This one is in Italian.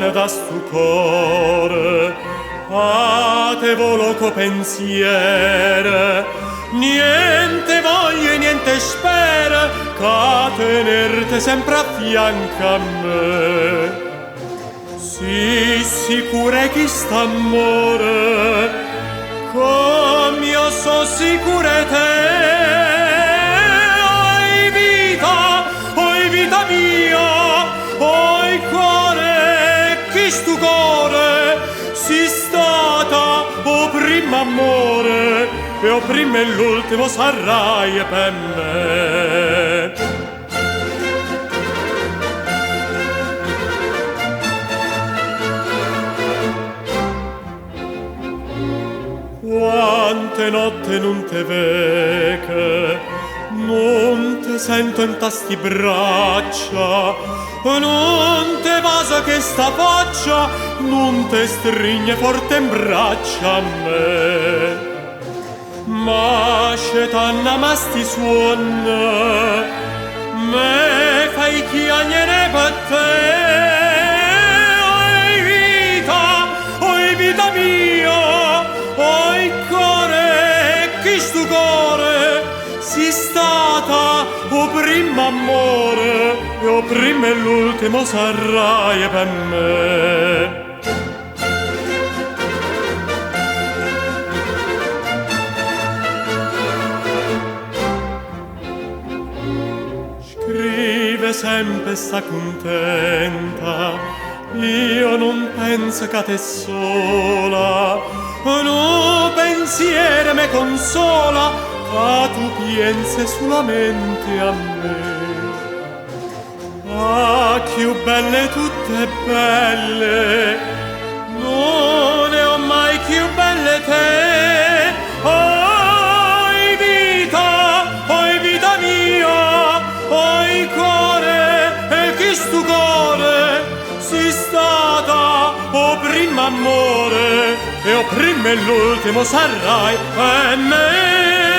lontana da stu core, a te voloco pensiere, niente voglio e niente spera, ca tenerte sempre a fianco a me. Si sicura che st'amore, come io so sicura te. Oi vita mia, oi cuore, chi stu cuore, si stata o primo amore, e o primo e l'ultimo sarai per me. Quante notte non te veche, non te sento in tasti braccia, non te vasa che sta faccia, non te strigne forte in braccia a me. Ma scetanna masti suona, me fai chiagnere per te. Oi vita mia, oi core, chi stu core, si stata o primo amore, e o primo e l'ultimo sarai per me. Scrive sempre sta contenta, io non penso che a te sola, no pensiero me consola, ca tu pensi solamente a me. Ah, più belle tutte belle, non ne ho mai più belle te. Oi vita mia, oi cuore, e chi stu cuore, si stata o primo amore, e o primo e l'ultimo sarai per me.